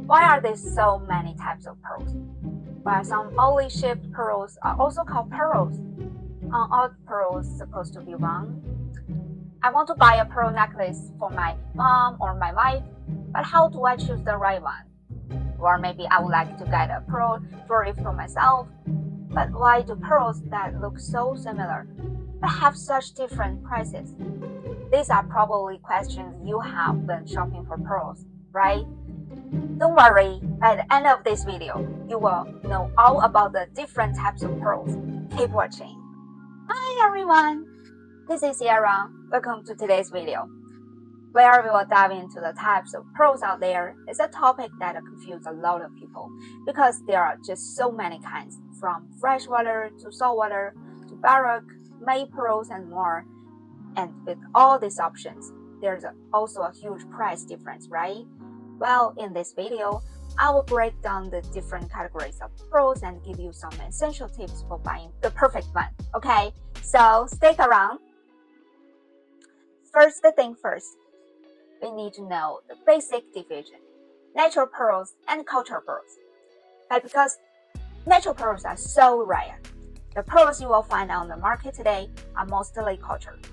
Why are there so many types of pearls? While some oddly shaped pearls are also called pearls, are all pearls supposed to be round? I want to buy a pearl necklace for my mom or my wife, but how do I choose the right one? Or maybe I would like to get a pearl jewelry for myself, but why do pearls that look so similar but have such different prices? These are probably questions you have when shopping for pearls, right? Don't worry, by the end of this video, you will know all about the different types of pearls. Keep watching. Hi everyone, this is Sierra. Welcome to today's video, where we will dive into the types of pearls out there. It's a topic that confuses a lot of people because there are just so many kinds, from freshwater to saltwater to Baroque, Mabe Pearls, and more. And with all these options, there's also a huge price difference, right? Well, in this video, I will break down the different categories of pearls and give you some essential tips for buying the perfect one, okay? So stick around. First thing first, we need to know the basic division: natural pearls and cultural pearls. But because natural pearls are so rare, the pearls you will find on the market today are mostly cultured.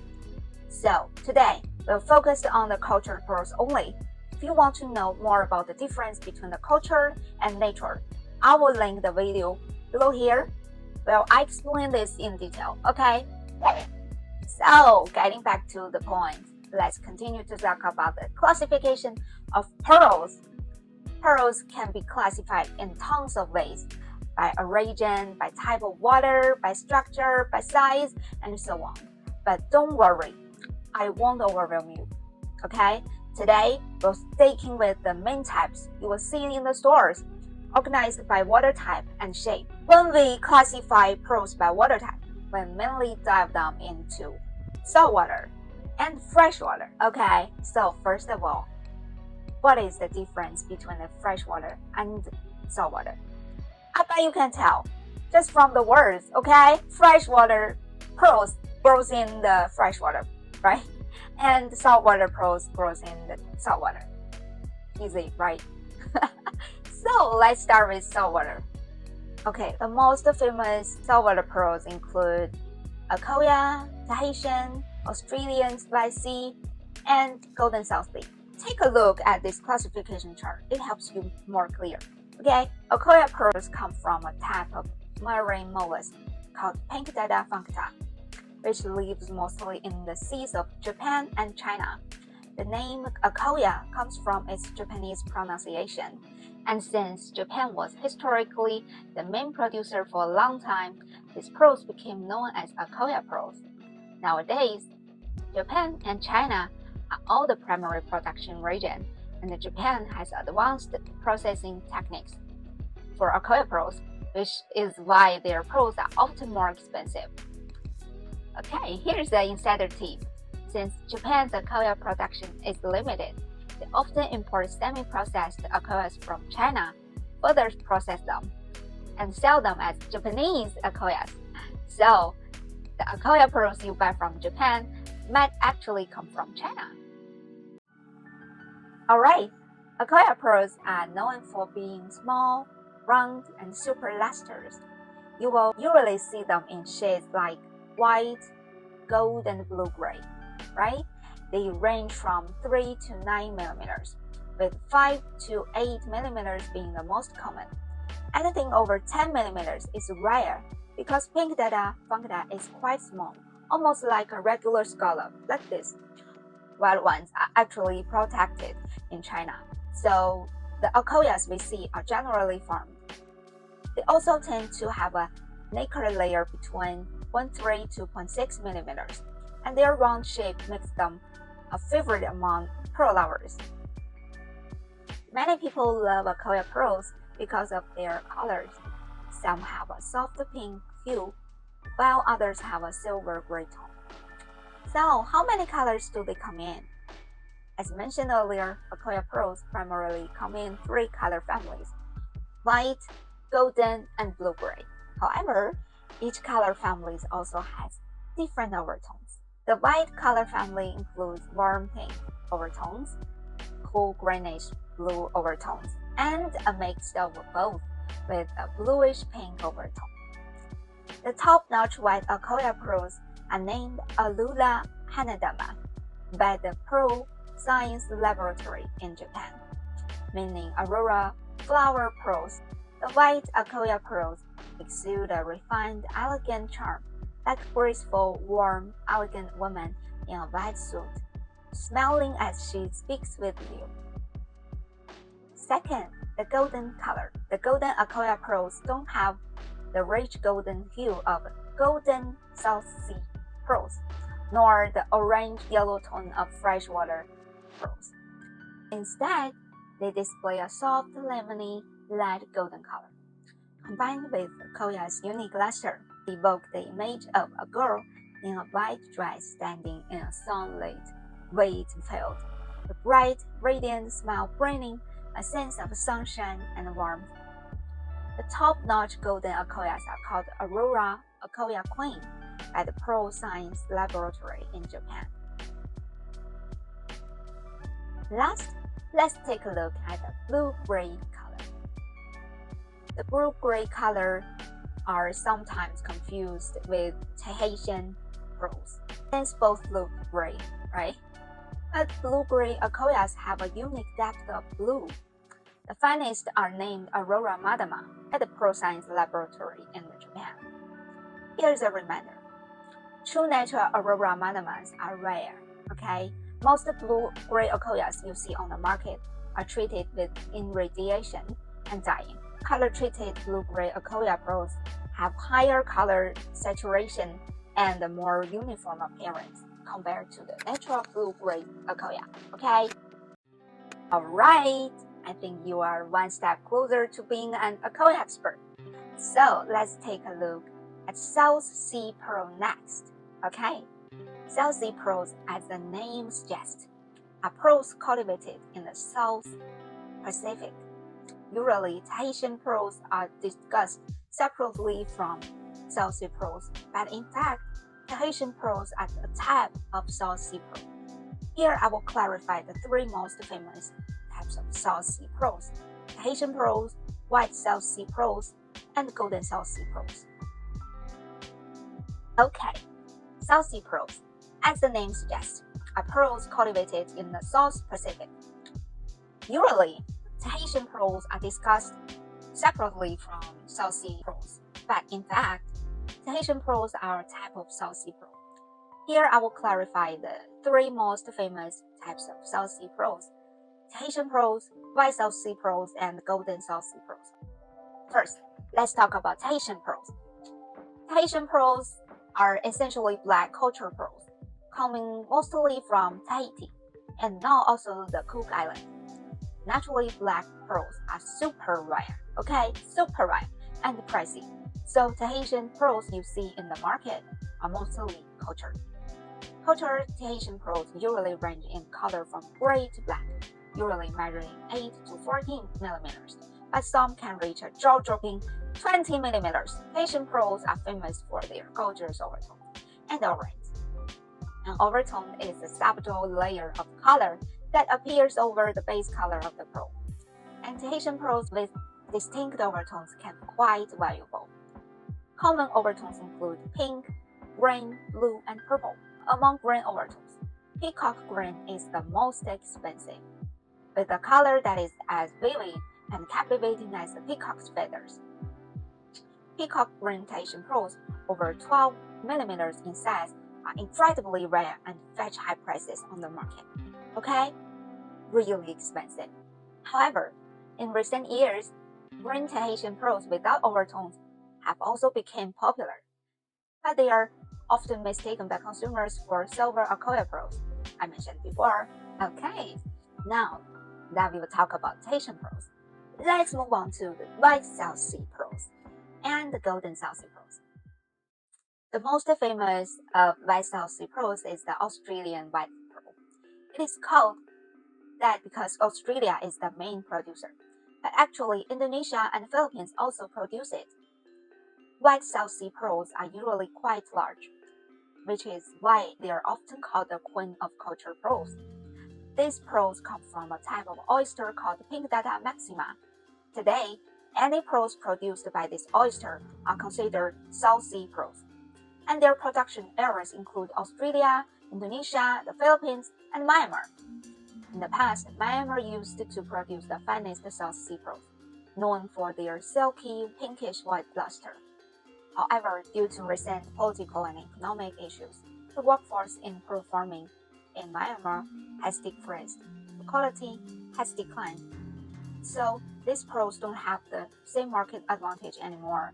So today, we'll focus on the cultured pearls only. If you want to know more about the difference between the cultured and natural, I will link the video below here where I explain this in detail, okay? So, getting back to the point, let's continue to talk about the classification of pearls. Pearls can be classified in tons of ways: by origin, by type of water, by structure, by size, and so on. But don't worry, I won't overwhelm you, okay? Today, we're sticking with the main types you will see in the stores, organized by water type and shape. When we classify pearls by water type, we mainly dive down into saltwater and freshwater. Okay, so first of all, what is the difference between the freshwater and saltwater? I bet you can tell just from the words, okay? Freshwater pearls grows in the freshwater, right? And saltwater pearls grows in the saltwater. Easy, right? So let's start with saltwater. Okay, the most famous saltwater pearls include Akoya, Tahitian, Australian by sea, and golden South Sea. Take a look at this classification chart. It helps you more clear. Okay, Akoya pearls come from a type of marine mollusk called Pink Data functa, which lives mostly in the seas of Japan and China. The name Akoya comes from its Japanese pronunciation, and since Japan was historically the main producer for a long time, these pearls became known as Akoya pearls. Nowadays, Japan and China are all the primary production region, and Japan has advanced processing techniques for Akoya pearls, which is why their pearls are often more expensive. Okay, here's the insider tip. Since Japan's Akoya production is limited, they often import semi-processed Akoyas from China, further process them, and sell them as Japanese Akoyas. So, the Akoya pearls you buy from Japan might actually come from China. Alright, Akoya pearls are known for being small, round, and super lustrous. You will usually see them in shades like white, gold, and blue-gray, right? They range from 3 to 9 millimeters, with 5 to 8 millimeters being the most common. Anything over 10 millimeters is rare because Pink Data functa is quite small, almost like a regular scallop, like this. Wild ones are actually protected in China, so the Akoyas we see are generally farmed. They also tend to have a nacre layer between 0.3 to 0.6 millimeters, and their round shape makes them a favorite among pearl lovers. Many people love Akoya pearls because of their colors. Some have a soft pink hue, while others have a silver gray tone. So, how many colors do they come in? As mentioned earlier, Akoya pearls primarily come in 3 color families: white, golden, and blue-gray. However, each color family also has different overtones. The white color family includes warm pink overtones, cool greenish blue overtones, and a mix of both with a bluish pink overtone. The top-notch white Akoya pearls are named Alula Hanadama by the Pearl Science Laboratory in Japan, meaning Aurora flower pearls. The white Akoya pearls exude a refined, elegant charm, like a graceful, warm, elegant woman in a white suit, smiling as she speaks with you. Second, the golden color. The golden Akoya pearls don't have the rich golden hue of golden South Sea pearls, nor the orange-yellow tone of freshwater pearls. Instead, they display a soft, lemony, light golden color. Combined with Akoya's unique luster, they evoke the image of a girl in a white dress standing in a sunlit, wheat field, the bright, radiant smile bringing a sense of sunshine and warmth. The top-notch golden Akoyas are called Aurora Akoya Queen by the Pearl Science Laboratory in Japan. Last, let's take a look at the blue-gray color. The blue-gray color are sometimes confused with Tahitian pearls, since both look gray, right? But blue-gray Akoyas have a unique depth of blue. The finest are named Aurora Madama at the Pearl Science Laboratory in Japan. Here's a reminder. True natural Aurora Madamas are rare, okay? Most blue-gray Akoyas you see on the market are treated with irradiation and dyeing. Color-treated blue-gray Akoya pearls have higher color saturation and a more uniform appearance compared to the natural blue-gray Akoya, okay? Alright, I think you are one step closer to being an Akoya expert. So let's take a look at South Sea Pearl next, okay? South Sea Pearls, as the name suggests, are pearls cultivated in the South Pacific. Usually, Tahitian pearls are discussed separately from South Sea pearls, but in fact, Tahitian pearls are a type of South Sea pearl. Here I will clarify the three most famous types of South Sea pearls: Tahitian pearls, white South Sea pearls, and golden South Sea pearls. Okay, South Sea pearls, as the name suggests, are pearls cultivated in the South Pacific. Usually, Tahitian pearls are discussed separately from South Sea pearls, but in fact, Tahitian pearls are a type of South Sea pearl. Here I will clarify the three most famous types of South Sea pearls: Tahitian pearls, white South Sea pearls, and golden South Sea pearls. First, let's talk about Tahitian pearls. Tahitian pearls are essentially black culture pearls, coming mostly from Tahiti, and now also the Cook Islands. Naturally, black pearls are super rare, okay? Super rare and pricey. So Tahitian pearls you see in the market are mostly cultured. Cultured Tahitian pearls usually range in color from gray to black, usually measuring 8 to 14 millimeters, but some can reach a jaw-dropping 20 millimeters. Tahitian pearls are famous for their gorgeous overtone and orange. An overtone is a subtle layer of color that appears over the base color of the pearl. And Tahitian pearls with distinct overtones can be quite valuable. Common overtones include pink, green, blue, and purple. Among green overtones, peacock green is the most expensive, with a color that is as vivid and captivating as the peacock's feathers. Peacock green Tahitian pearls over 12 millimeters in size are incredibly rare and fetch high prices on the market. Okay? Really expensive. However, in recent years, green Tahitian pearls without overtones have also become popular, but they are often mistaken by consumers for silver Akoya pearls I mentioned before. Okay, now that we will talk about Tahitian pearls, let's move on to the white South Sea pearls and the golden South Sea pearls. The most famous of white South Sea pearls is the Australian white pearl. It is called that because Australia is the main producer, but actually Indonesia and Philippines also produce it. White South Sea pearls are usually quite large, which is why they are often called the queen of culture pearls. These pearls come from a type of oyster called Pink Data maxima, Today, any pearls produced by this oyster are considered South Sea pearls, and their production areas include Australia, Indonesia, the Philippines, and Myanmar. In the past, Myanmar used to produce the finest South Sea pearls, known for their silky pinkish white luster. However, due to recent political and economic issues, the workforce in pearl farming in Myanmar has decreased. The quality has declined. So these pearls don't have the same market advantage anymore.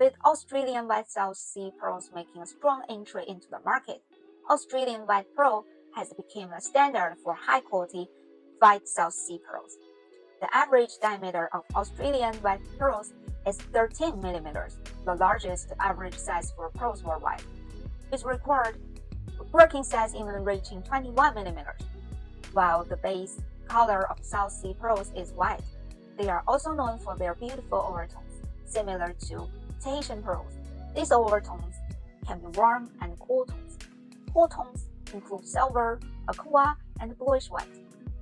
With Australian white South Sea pearls making a strong entry into the market, Australian white pearl has become a standard for high-quality white South Sea pearls. The average diameter of Australian white pearls is 13 millimeters, the largest average size for pearls worldwide, with record working size even reaching 21 millimeters. While the base color of South Sea pearls is white, they are also known for their beautiful overtones, similar to Tahitian pearls. These overtones can be warm and cool tones. Cool tones include silver, aqua, and bluish white,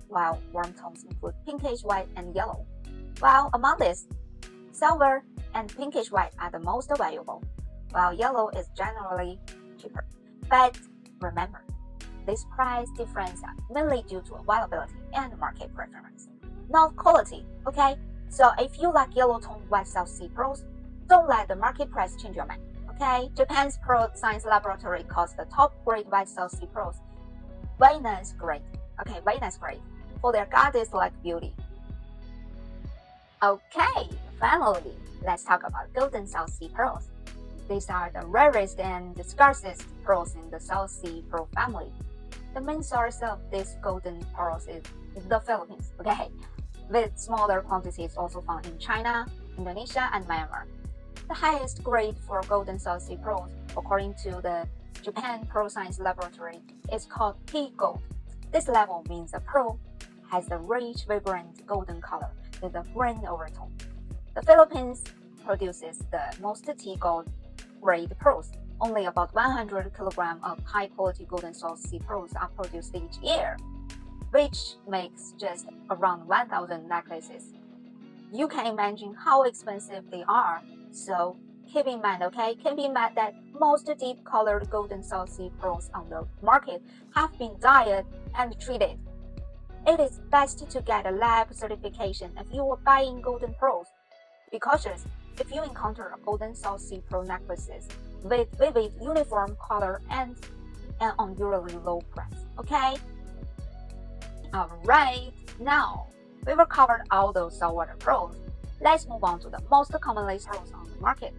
while warm tones include pinkish white and yellow. While among these, silver and pinkish white are the most valuable, while yellow is generally cheaper. But remember, this price difference are mainly due to availability and market preference, not quality, okay? So if you like yellow tone white South Sea pearls, don't let the market price change your mind, okay? Japan's Pearl Science Laboratory calls the top grade white South Sea pearls Venus grade, Venus grade, for their goddess-like beauty. Okay, finally, let's talk about golden South Sea pearls. These are the rarest and scarcest pearls in the South Sea pearl family. The main source of these golden pearls is the Philippines, okay? With smaller quantities also found in China, Indonesia, and Myanmar. The highest grade for golden South Sea pearls, according to the Japan Pearl Science Laboratory, is called tea gold. This level means the pearl has a rich, vibrant golden color with a green overtone. The Philippines produces the most tea gold grade pearls. Only about 100 kilograms of high-quality golden South Sea pearls are produced each year, which makes just around 1,000 necklaces. You can imagine how expensive they are, so keep in mind, okay? Keep in mind that most deep-colored golden South Sea pearls on the market have been dyed and treated. It is best to get a lab certification if you are buying golden pearls. Be cautious if you encounter golden South Sea pearl necklaces with vivid uniform color and an unusually low price, okay? Alright, now we've covered all those saltwater pearls. Let's move on to the most commonly pearls on the market.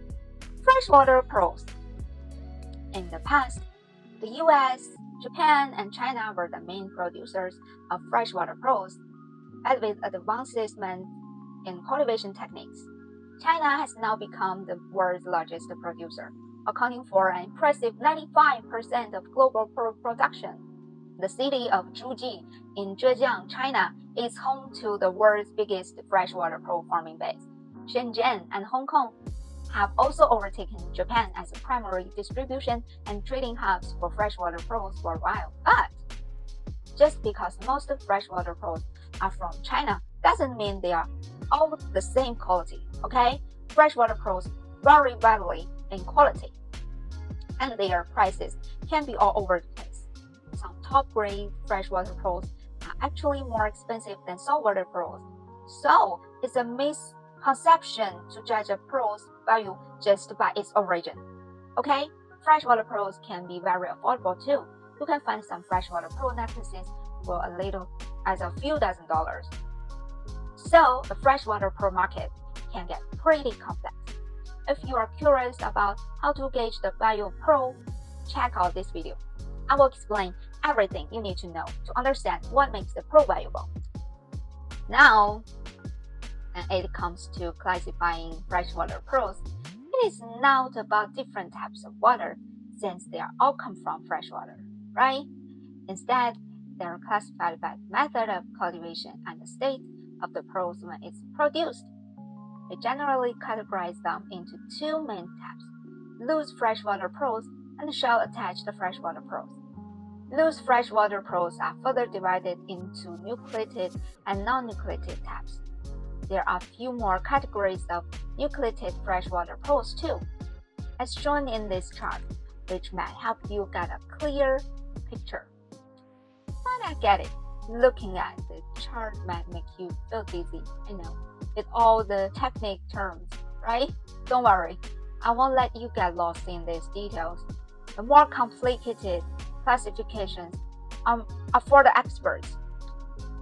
Freshwater pearls. In the past, the US, Japan, and China were the main producers of freshwater pearls, but with advancements in cultivation techniques, China has now become the world's largest producer, accounting for an impressive 95% of global pearl production. The city of Zhuji in Zhejiang, China, is home to the world's biggest freshwater pearl farming base. Shenzhen and Hong Kong have also overtaken Japan as a primary distribution and trading hubs for freshwater pearls worldwide. But just because most freshwater pearls are from China doesn't mean they are all the same quality, okay? Freshwater pearls vary widely in quality, and their prices can be all over the place. Some top-grade freshwater pearls are actually more expensive than saltwater pearls, so it's a misconception to judge a pearl's value just by its origin. Okay, freshwater pearls can be very affordable too. You can find some freshwater pearl necklaces for a little as a few $dozen. So the freshwater pearl market can get pretty complex. If you are curious about how to gauge the value of pearl, check out this video. I will explain everything you need to know to understand what makes the pearl valuable. Now, when it comes to classifying freshwater pearls, it is not about different types of water, since they all come from freshwater, right? Instead, they are classified by the method of cultivation and the state of the pearls when it's produced. We generally categorize them into two main types: loose freshwater pearls and shell-attached freshwater pearls. Loose freshwater pearls are further divided into nucleated and non-nucleated types. There are a few more categories of nucleated freshwater pearls too, as shown in this chart, which might help you get a clear picture. But I get it. Looking at the chart might make you feel dizzy, I know, with all the technical terms, right? Don't worry, I won't let you get lost in these details. The more complicated classifications are for the experts.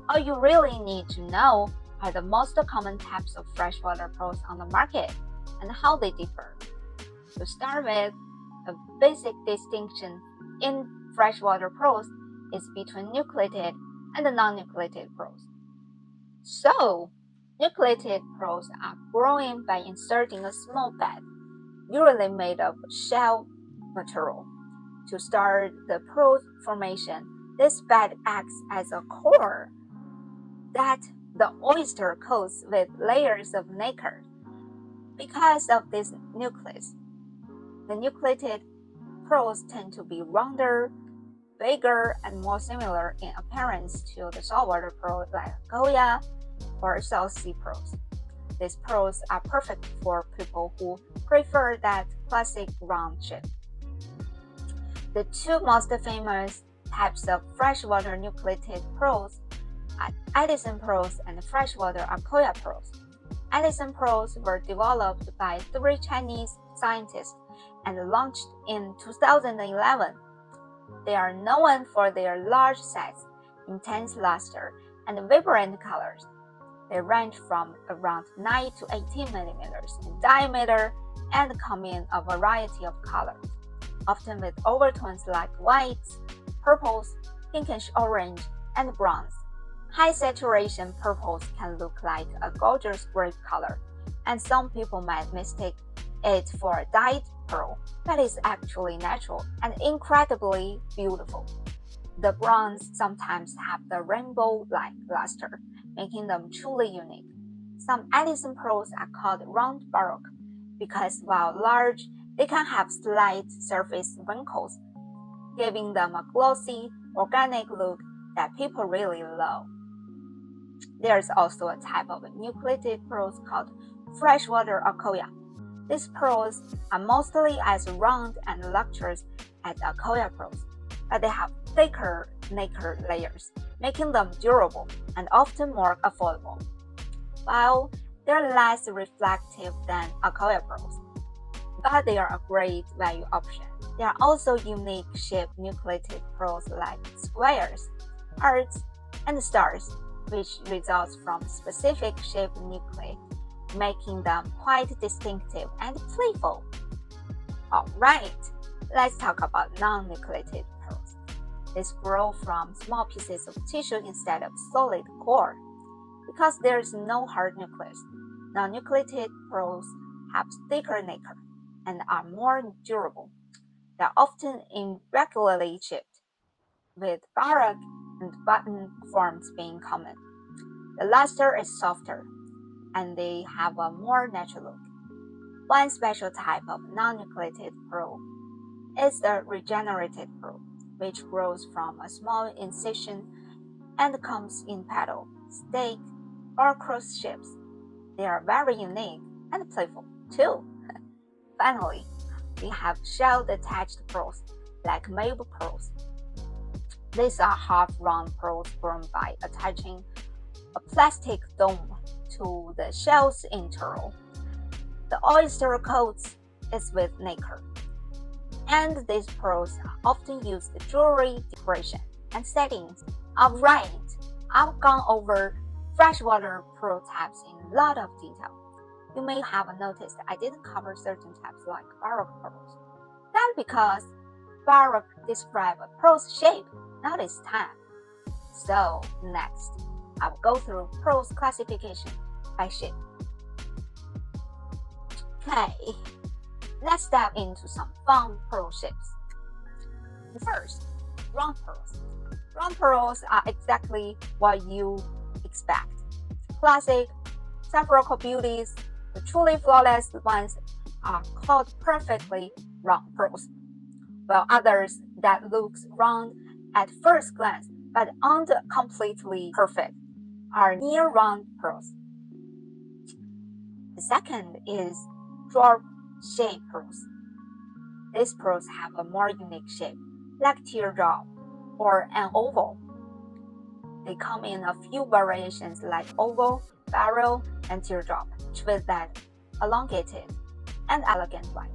All you really need to know are the most common types of freshwater pearls on the market and how they differ. To start with, a basic distinction in freshwater pearls is between nucleated and non-nucleated pearls. So, nucleated pearls are growing by inserting a small bed, usually made of shell material. To start the pearl formation, this bed acts as a core that the oyster coats with layers of nacre. Because of this nucleus, the nucleated pearls tend to be rounder, bigger, and more similar in appearance to the saltwater pearl like Akoya or South Sea pearls. These pearls are perfect for people who prefer that classic round shape. The two most famous types of freshwater nucleated pearls are Edison Pearls and Freshwater Akoya Pearls. Edison Pearls were developed by 3 Chinese scientists and launched in 2011. They are known for their large size, intense luster, and vibrant colors. They range from around 9 to 18 millimeters in diameter and come in a variety of colors, often with overtones like whites, purples, pinkish orange, and bronze. High saturation purples can look like a gorgeous grape color, and some people might mistake it for a dyed pearl, but it's actually natural and incredibly beautiful. The bronze sometimes have the rainbow-like luster, making them truly unique. Some Edison pearls are called round Baroque because while large, they can have slight surface wrinkles, giving them a glossy, organic look that people really love. There's also a type of nucleated pearls called Freshwater Akoya. These pearls are mostly as round and lustrous as Akoya pearls, but they have thicker nacre layers, making them durable and often more affordable. While they're less reflective than Akoya pearls, but they are a great value option. There are also unique shaped nucleated pearls like squares, hearts, and stars, which results from specific shaped nuclei, making them quite distinctive and playful. Alright, let's talk about non-nucleated pearls. These grow from small pieces of tissue instead of solid core. Because there is no hard nucleus, non-nucleated pearls have thicker nacre and are more durable. They are often irregularly shaped, with Baroque and button forms being common. The luster is softer, and they have a more natural look. One special type of non-nucleated pearl is the regenerated pearl, which grows from a small incision and comes in petal, stake, or cross shapes. They are very unique and playful too. Finally, we have shell-detached pearls, like Mabe Pearls. These are half-round pearls grown by attaching a plastic dome to the shell's interior. The oyster coats it with nacre, and these pearls are often used in jewelry decoration and settings. Alright, I've gone over freshwater pearl types in a lot of detail. You may have noticed I didn't cover certain types like Baroque pearls. That's because Baroque describes a pearl's shape, not its time. So next, I'll go through pearls classification by shape. Okay, let's dive into some fun pearl shapes. First, round pearls. Round pearls are exactly what you expect. Classic, spherical beauties, the truly flawless ones are called perfectly round pearls, while others that looks round at first glance but aren't completely perfect are near round pearls. The second is drop-shaped pearls. These pearls have a more unique shape, like teardrop or an oval. They come in a few variations like oval, barrel, and teardrop, with that elongated and elegant vibe.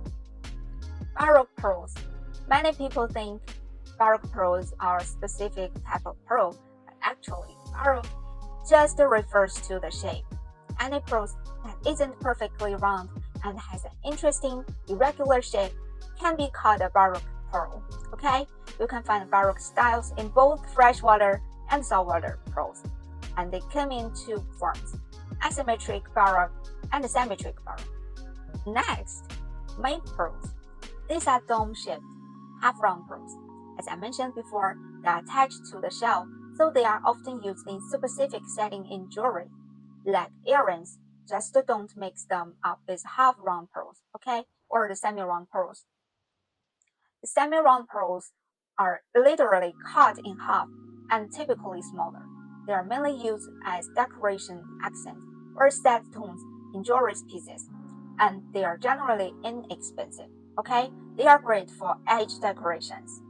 Baroque pearls. Many people think Baroque pearls are a specific type of pearl, but actually, Baroque just refers to the shape. Any pearl that isn't perfectly round and has an interesting, irregular shape can be called a Baroque pearl. Okay? You can find Baroque styles in both freshwater and saltwater pearls, and they come in two forms: asymmetric Baroque and symmetric Baroque. Next, Mabe pearls. These are dome-shaped, half-round pearls. As I mentioned before, they are attached to the shell, so they are often used in specific settings in jewelry, like earrings. Just don't mix them up with half-round pearls, okay, or the semi-round pearls. The semi-round pearls are literally cut in half and typically smaller. They are mainly used as decoration accents or set tones in jewelry pieces, and they are generally inexpensive. Okay, they are great for edge decorations.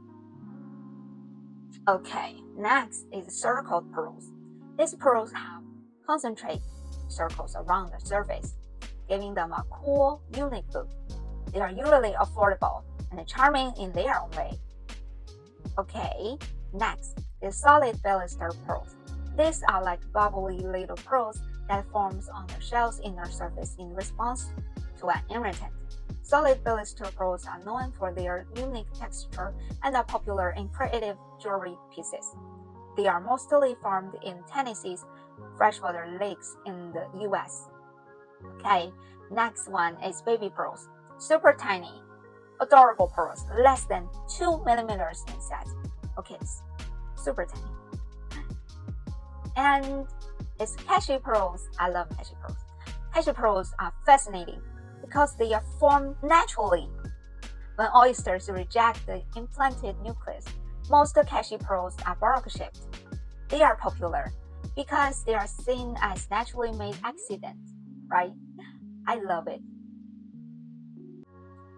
Okay, next is circled pearls. These pearls have concentric circles around the surface, giving them a cool, unique look. They are usually affordable and charming in their own way. Okay, next is solid baluster pearls. These are like bubbly little pearls that forms on the shell's inner surface in response to an irritant. Solid baluster pearls are known for their unique texture and are popular in creative jewelry pieces. They are mostly formed in Tennessee's freshwater lakes in the US. Okay, next one is baby pearls. Super tiny, adorable pearls, less than 2 millimeters in size. Okay, super tiny. And it's cashew pearls. I love cashew pearls. Cashew pearls are fascinating because they are formed naturally. When oysters reject the implanted nucleus, most cashew pearls are Baroque shaped. They are popular because they are seen as naturally made accidents, right? I love it.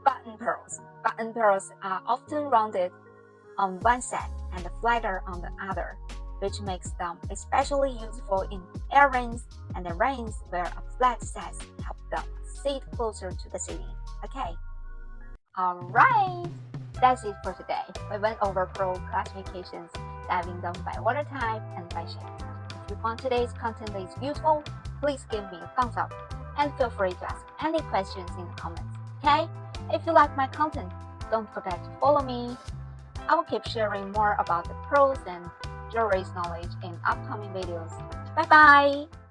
Button pearls. Button pearls are often rounded on one side and flatter on the other, which makes them especially useful in earrings and rings where a flat size helps them sit closer to the ceiling. Okay. Alright, that's it for today. We went over pearl classifications, diving them by water type and by shape. If you found today's content is useful, please give me a thumbs up and feel free to ask any questions in the comments. Okay? If you like my content, don't forget to follow me. I will keep sharing more about the pearls and jewelry knowledge in upcoming videos. Bye bye!